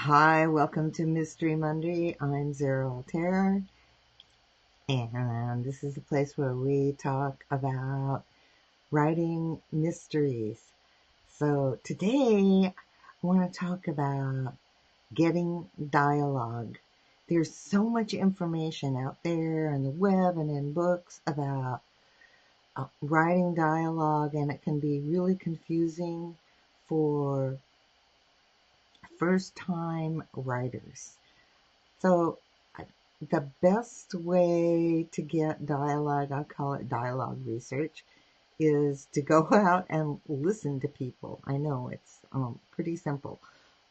Hi, welcome to Mystery Monday. I'm Zara Altair, and this is a place where we talk about writing mysteries. So today I want to talk about getting dialogue. There's so much information out there on the web and in books about writing dialogue, and it can be really confusing for first-time writers. So the best way to get dialogue, I call it dialogue research, is to go out and listen to people. I know it's pretty simple,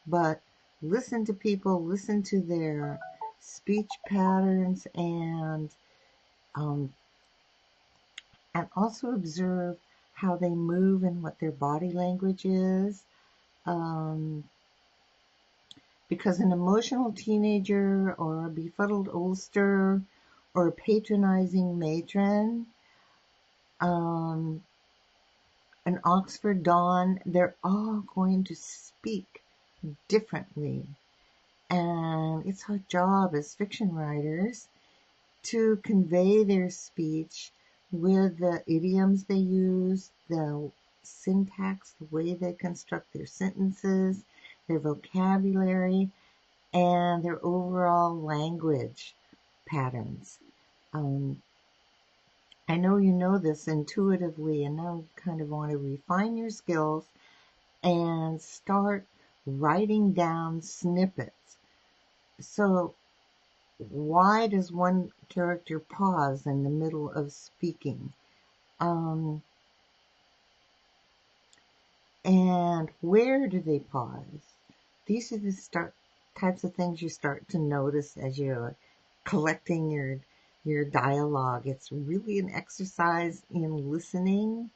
but listen to people, listen to their speech patterns, um, and also observe how they move and what their body language is. Um, Because an emotional teenager or a befuddled oldster or a patronizing matron, um, an Oxford Don, they're all going to speak differently. And it's our job as fiction writers to convey their speech with the idioms they use, the syntax, the way they construct their sentences, their vocabulary, and their overall language patterns. I know you know this intuitively, and now you kind of want to refine your skills and start writing down snippets. So, why does one character pause in the middle of speaking? Um, and where do they pause? These are the types of things you start to notice as you're collecting your dialogue. It's really an exercise in listening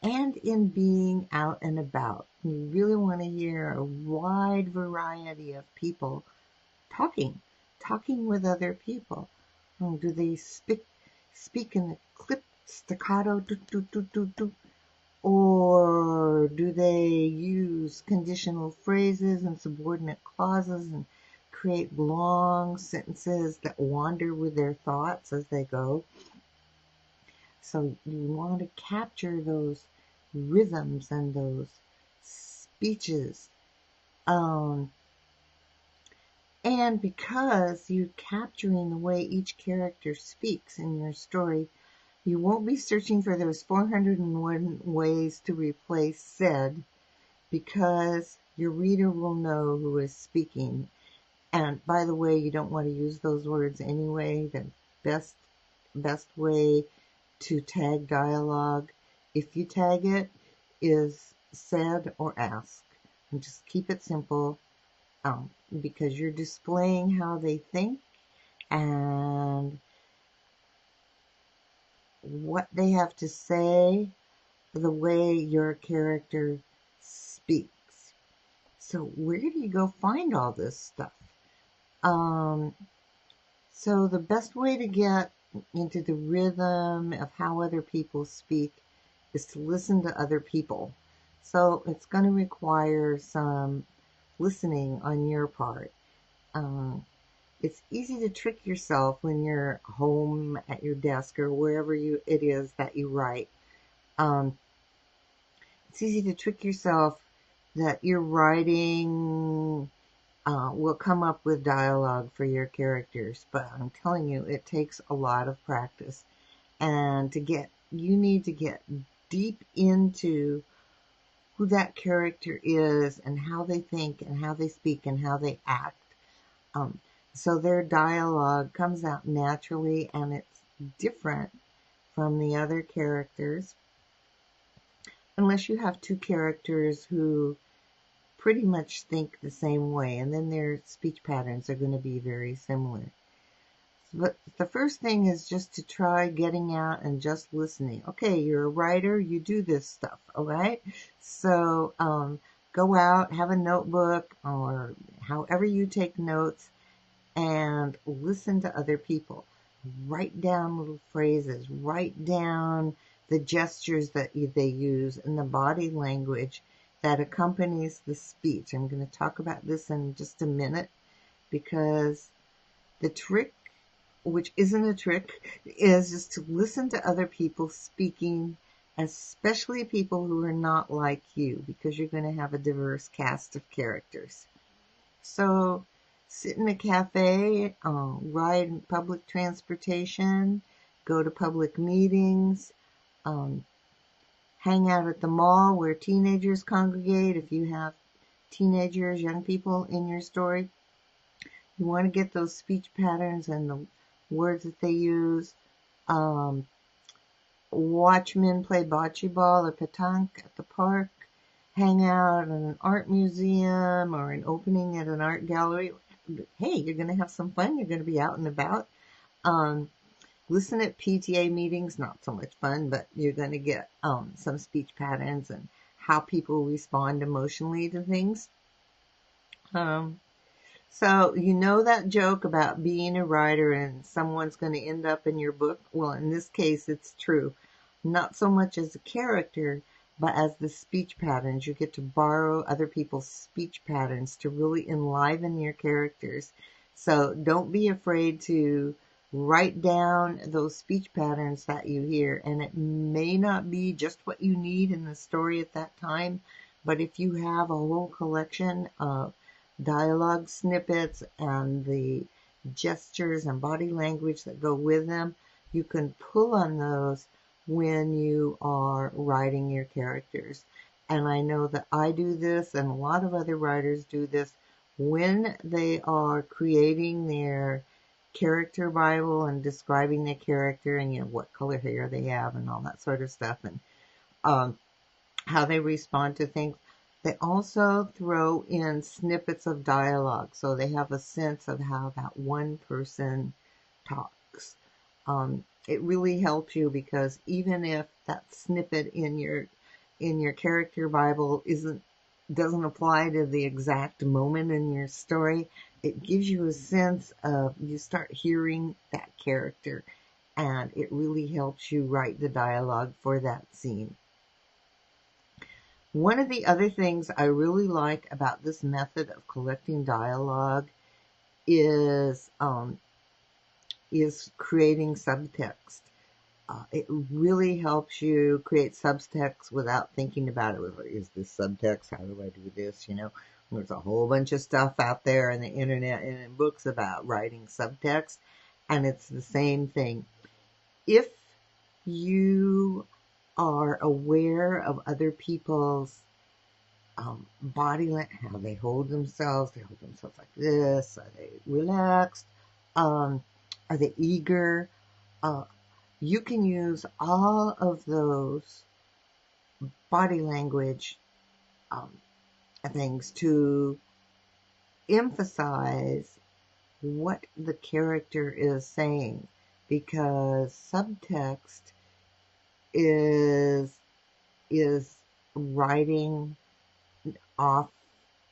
and in being out and about. You really want to hear a wide variety of people talking with other people. Do they speak in a clipped staccato, do, do, do, do, do, or do they use conditional phrases and subordinate clauses and create long sentences that wander with their thoughts as they go? So you want to capture those rhythms and those speeches. And because you're capturing the way each character speaks in your story, you won't be searching for those 401 ways to replace said, because your reader will know who is speaking. And by the way, you don't want to use those words anyway. The best way to tag dialogue, if you tag it, is said or asked. And just keep it simple, because you're displaying how they think and what they have to say, the way your character speaks. So where do you go find all this stuff? So the best way to get into the rhythm of how other people speak is to listen to other people. So it's going to require some listening on your part. It's easy to trick yourself when you're home at your desk or wherever it is that you write. It's easy to trick yourself that your writing will come up with dialogue for your characters, but I'm telling you, it takes a lot of practice. And you need to get deep into who that character is and how they think and how they speak and how they act. So their dialogue comes out naturally, and it's different from the other characters, unless you have two characters who pretty much think the same way, and then their speech patterns are going to be very similar. But the first thing is just to try getting out and just listening. Okay, you're a writer, you do this stuff, all right? So go out, have a notebook, or however you take notes, and listen to other people. Write down little phrases, write down the gestures that they use and the body language, that accompanies the speech. I'm going to talk about this in just a minute, because the trick, which isn't a trick, is just to listen to other people speaking, especially people who are not like you, because you're going to have a diverse cast of characters. So sit in a cafe, ride in public transportation, go to public meetings, um, hang out at the mall where teenagers congregate. If you have teenagers, young people in your story, you want to get those speech patterns and the words that they use. Um, Watch men play bocce ball or petanque at the park. Hang out in an art museum or an opening at an art gallery. Hey, you're going to have some fun. You're going to be out and about. Um, Listen at PTA meetings, not so much fun, but you're going to get some speech patterns and how people respond emotionally to things. So you know that joke about being a writer and someone's going to end up in your book? Well, in this case, it's true. Not so much as a character, but as the speech patterns. You get to borrow other people's speech patterns to really enliven your characters. So don't be afraid to write down those speech patterns that you hear. And it may not be just what you need in the story at that time, but if you have a whole collection of dialogue snippets and the gestures and body language that go with them, you can pull on those when you are writing your characters. And I know that I do this, and a lot of other writers do this when they are creating their character Bible and describing their character, and what color hair they have and all that sort of stuff, and how they respond to things. They also throw in snippets of dialogue, so they have a sense of how that one person talks. It really helps you, because even if that snippet in your character Bible doesn't apply to the exact moment in your story, it gives you a sense of, you start hearing that character, and it really helps you write the dialogue for that scene. One of the other things I really like about this method of collecting dialogue is creating subtext. It really helps you create subtext without thinking about it. Is this subtext? How do I do this? There's a whole bunch of stuff out there on the internet and in books about writing subtext, and it's the same thing. If you are aware of other people's body language, how they hold themselves like this, are they relaxed, are they eager, you can use all of those body language things to emphasize what the character is saying, because subtext is writing off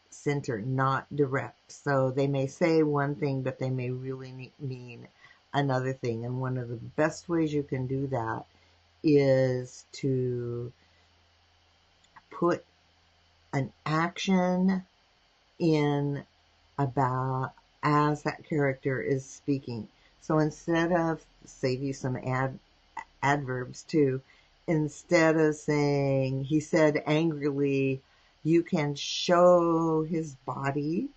center, not direct. So they may say one thing, but they may really mean another thing. And one of the best ways you can do that is to put an action in about as that character is speaking. So instead of, save you some adverbs too, instead of saying he said angrily, you can show his body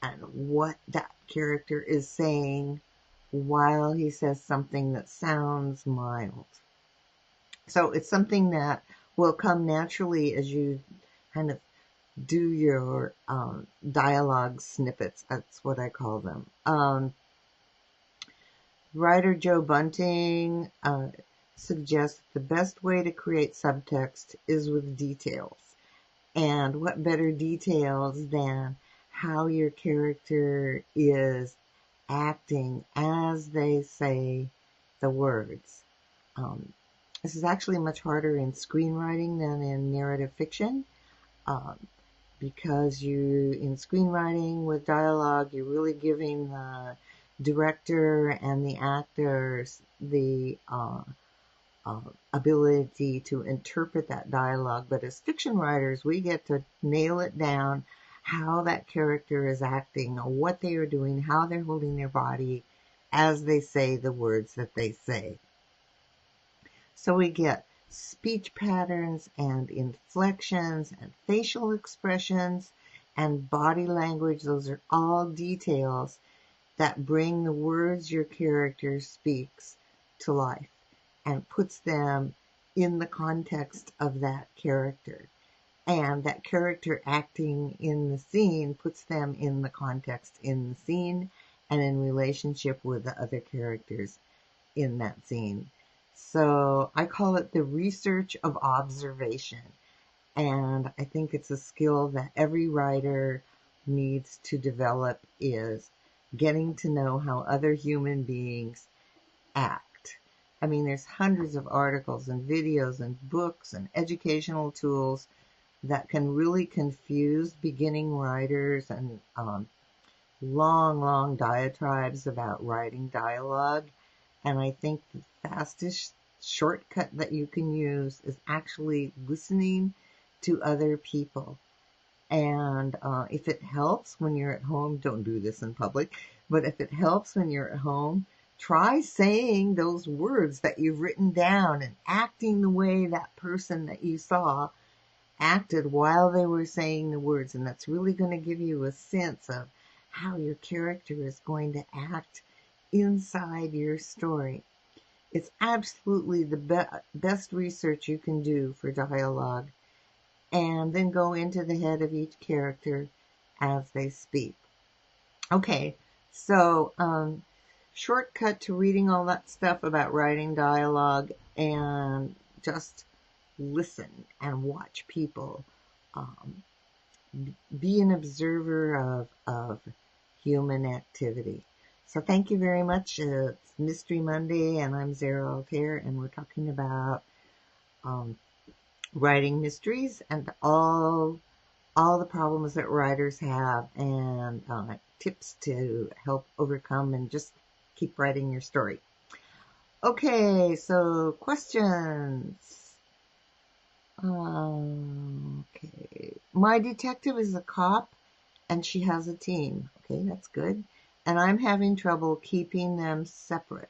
and what that character is saying while he says something that sounds mild. So it's something that will come naturally as you kind of do your dialogue snippets. That's what I call them. Writer Joe Bunting suggests the best way to create subtext is with details. And what better details than how your character is acting as they say the words. This is actually much harder in screenwriting than in narrative fiction, because in screenwriting with dialogue, you're really giving the director and the actors the ability to interpret that dialogue. But as fiction writers, we get to nail it down how that character is acting, or what they are doing, how they're holding their body as they say the words that they say. So we get speech patterns and inflections and facial expressions and body language. Those are all details that bring the words your character speaks to life and puts them in the context of that character. And that character acting in the scene puts them in the context in the scene and in relationship with the other characters in that scene. So I call it the research of observation. And I think it's a skill that every writer needs to develop, is getting to know how other human beings act. I mean, there's hundreds of articles and videos and books and educational tools that can really confuse beginning writers, and long diatribes about writing dialogue. And I think the fastest shortcut that you can use is actually listening to other people. And if it helps when you're at home, don't do this in public, but if it helps when you're at home, try saying those words that you've written down and acting the way that person that you saw acted while they were saying the words. And that's really going to give you a sense of how your character is going to act inside your story. It's absolutely the best research you can do for dialogue. And then go into the head of each character as they speak. Okay, so shortcut to reading all that stuff about writing dialogue, and just listen and watch people. Be an observer of human activity. So thank you very much. It's Mystery Monday, and I'm Zara Altair, and we're talking about writing mysteries and all the problems that writers have, and tips to help overcome and just keep writing your story. Okay, so questions. Okay. My detective is a cop and she has a team. Okay, that's good. And I'm having trouble keeping them separate.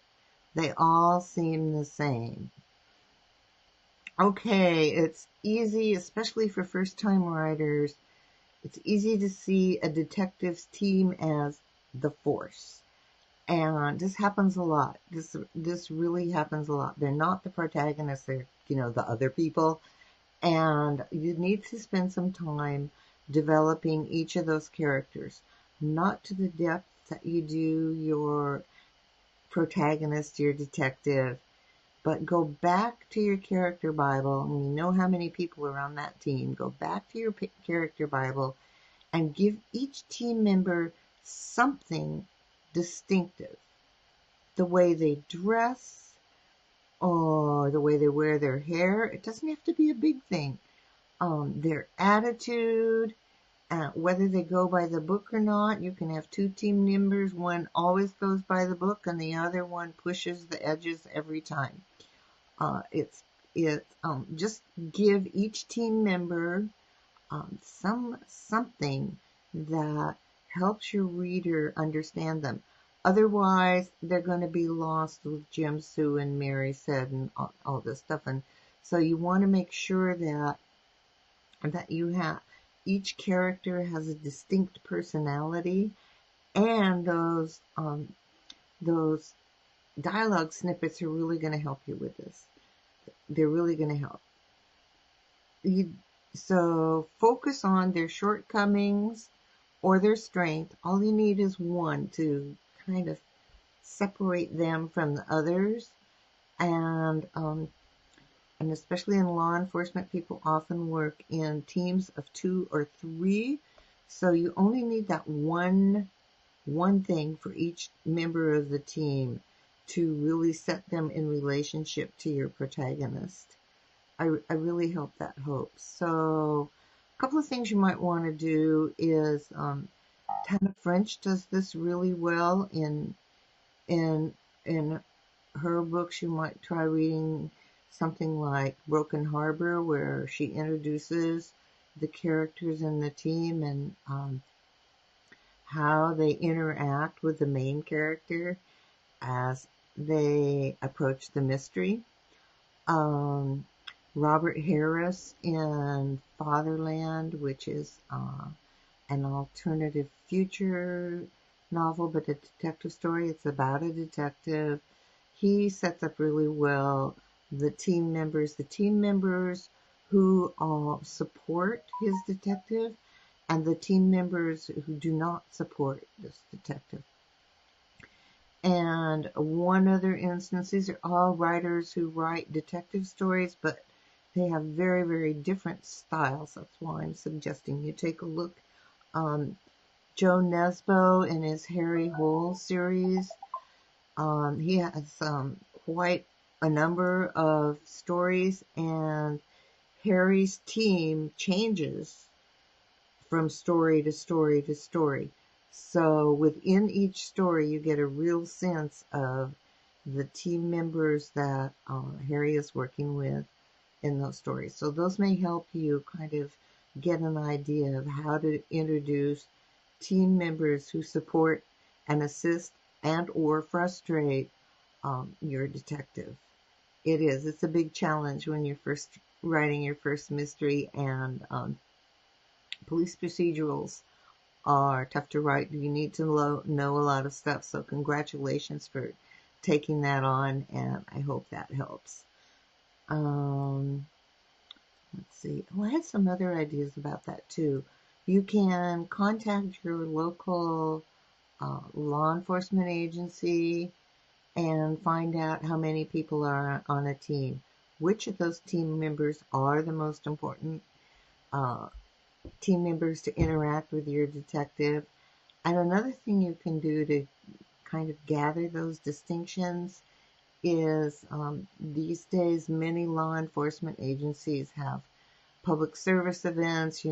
They all seem the same. Okay, it's easy, especially for first-time writers, it's easy to see a detective's team as the force. And this happens a lot. This really happens a lot. They're not the protagonists, they're, the other people. And you need to spend some time developing each of those characters. Not to the depth that you do your protagonist, your detective, but go back to your character Bible, and you know how many people are on that team. Go back to your character Bible and give each team member something distinctive. The way they dress, or the way they wear their hair. It doesn't have to be a big thing. Their attitude, whether they go by the book or not. You can have two team members. One always goes by the book and the other one pushes the edges every time. Just give each team member something that helps your reader understand them. Otherwise, they're going to be lost with Jim, Sue, and Mary said, and all this stuff. And so you want to make sure that you have each character has a distinct personality, and those dialogue snippets are really going to help you with this. They're really going to help. So focus on their shortcomings or their strength. All you need is one to kind of separate them from the others. And especially in law enforcement, people often work in teams of 2 or 3. So you only need that one thing for each member of the team to really set them in relationship to your protagonist. I really hope that helps. So a couple of things you might want to do is Tana French does this really well in her books. You might try reading something like Broken Harbor, where she introduces the characters in the team and how they interact with the main character as they approach the mystery. Um, Robert Harris in Fatherland, which is an alternative future novel, but a detective story. It's about a detective. He sets up really well the team members who support his detective, and the team members who do not support this detective. And one other instance, these are all writers who write detective stories, but they have very, very different styles. That's why I'm suggesting you take a look. Joe Nesbo in his Harry Hole series, he has quite a number of stories, and Harry's team changes from story to story to story. So within each story, you get a real sense of the team members that Harry is working with in those stories. So those may help you kind of get an idea of how to introduce team members who support and assist and or frustrate your detective. It's a big challenge when you're first writing your first mystery, and police procedurals are tough to write. You need to know a lot of stuff. So congratulations for taking that on, and I hope that helps. Let's see. Oh, I had some other ideas about that too. You can contact your local law enforcement agency and find out how many people are on a team. Which of those team members are the most important team members to interact with your detective? And another thing you can do to kind of gather those distinctions is these days many law enforcement agencies have public service events,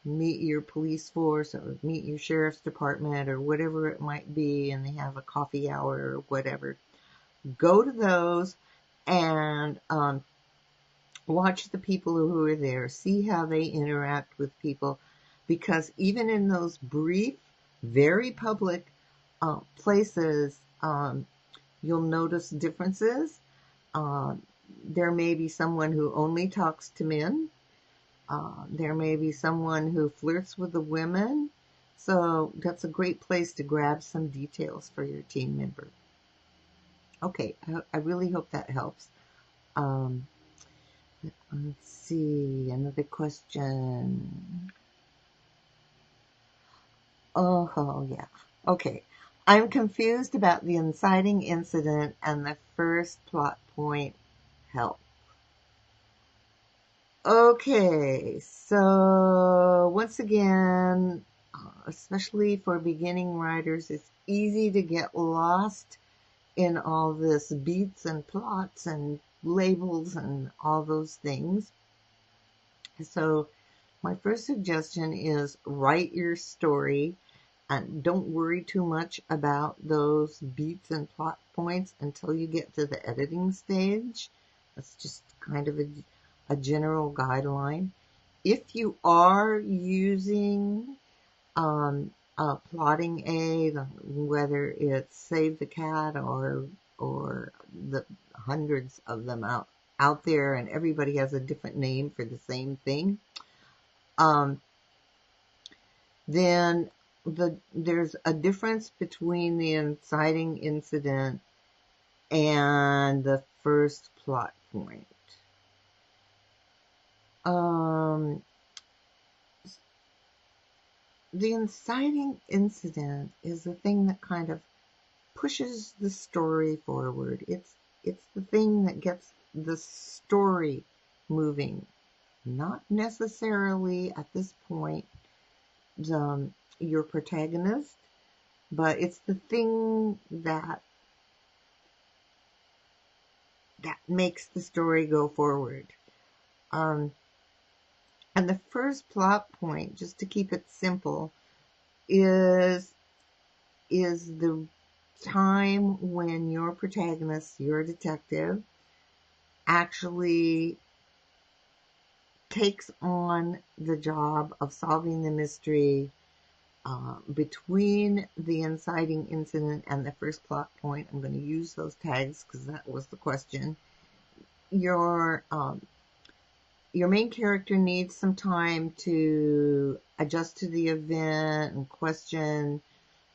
meet your police force or meet your sheriff's department or whatever it might be, and they have a coffee hour or whatever. Go to those and watch the people who are there, see how they interact with people, because even in those brief, very public places, you'll notice differences. There may be someone who only talks to men. There may be someone who flirts with the women. So that's a great place to grab some details for your team member. Okay, I really hope that helps. Let's see, another question. Oh, yeah. Okay. I'm confused about the inciting incident and the first plot point. Help. Okay, so once again, especially for beginning writers, it's easy to get lost in all this beats and plots and labels and all those things. So my first suggestion is write your story and don't worry too much about those beats and plot points until you get to the editing stage. That's just kind of a general guideline. If you are using plotting aid, whether it's Save the Cat or the hundreds of them out there, and everybody has a different name for the same thing, then there's a difference between the inciting incident and the first plot point. The inciting incident is the thing that kind of pushes the story forward. It's the thing that gets the story moving. Not necessarily at this point your protagonist, but it's the thing that makes the story go forward. And the first plot point, just to keep it simple, is the time when your protagonist, your detective, actually takes on the job of solving the mystery between the inciting incident and the first plot point. I'm going to use those tags because that was the question. Your main character needs some time to adjust to the event and question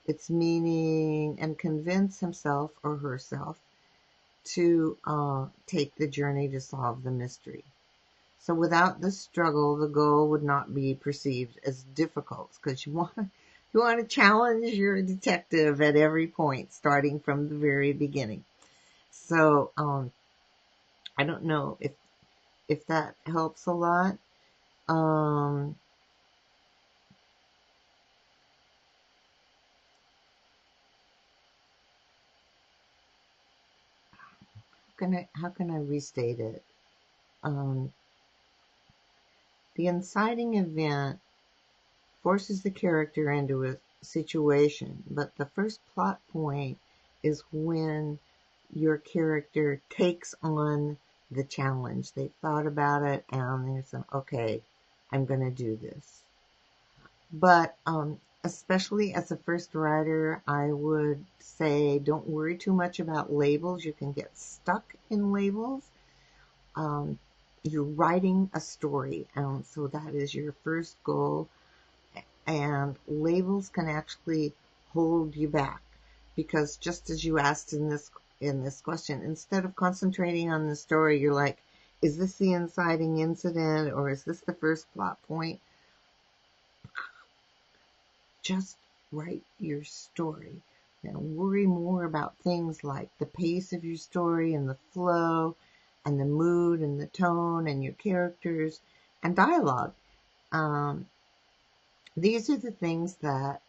its meaning and convince himself or herself to take the journey to solve the mystery. So without the struggle, the goal would not be perceived as difficult because you want to challenge your detective at every point, starting from the very beginning. So I don't know if that helps a lot. How can I restate it? The inciting event forces the character into a situation, but the first plot point is when your character takes on the challenge. They thought about it and they're saying, okay, I'm going to do this. But especially as a first writer, I would say don't worry too much about labels. You can get stuck in labels. You're writing a story, and so that is your first goal. And labels can actually hold you back because just as you asked in this question, instead of concentrating on the story, you're like, is this the inciting incident or is this the first plot point? Just write your story. And worry more about things like the pace of your story and the flow and the mood and the tone and your characters and dialogue. These are the things that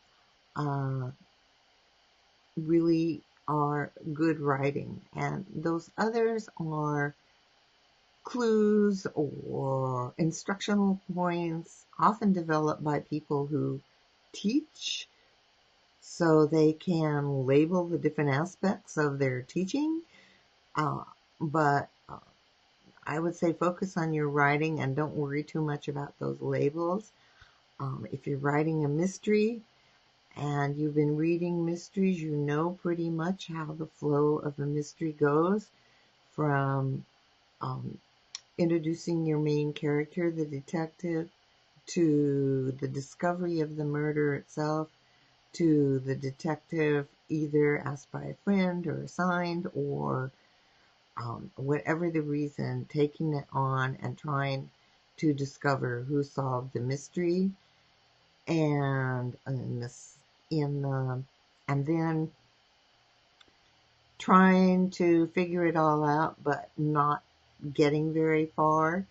really are good writing, and those others are clues or instructional points, often developed by people who teach so they can label the different aspects of their teaching. But I would say focus on your writing and don't worry too much about those labels. If you're writing a mystery and you've been reading mysteries, you know pretty much how the flow of a mystery goes from introducing your main character, the detective, to the discovery of the murder itself, to the detective either asked by a friend or assigned or whatever the reason, taking it on and trying to discover who solved the mystery, and and then trying to figure it all out, but not getting very far,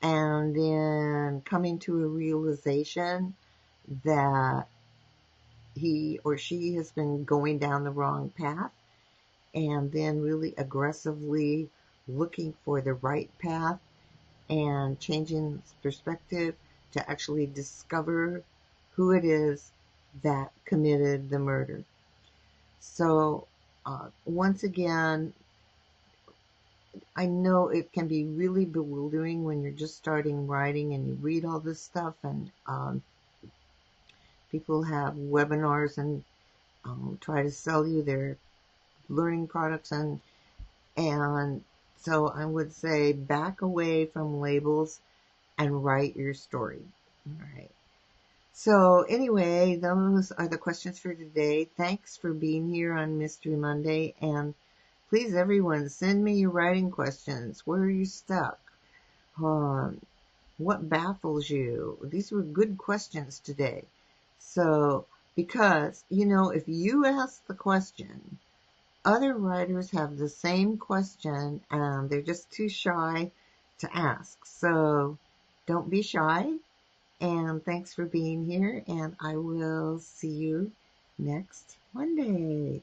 and then coming to a realization that he or she has been going down the wrong path, and then really aggressively looking for the right path and changing perspective to actually discover who it is that committed the murder. So once again, I know it can be really bewildering when you're just starting writing and you read all this stuff, and people have webinars and try to sell you their learning products, and so I would say back away from labels and write your story. All right. So anyway, those are the questions for today. Thanks for being here on Mystery Monday, and please, everyone, send me your writing questions. Where are you stuck? What baffles you? These were good questions today. So, because, if you ask the question, other writers have the same question and they're just too shy to ask. So, don't be shy. And thanks for being here. And I will see you next Monday.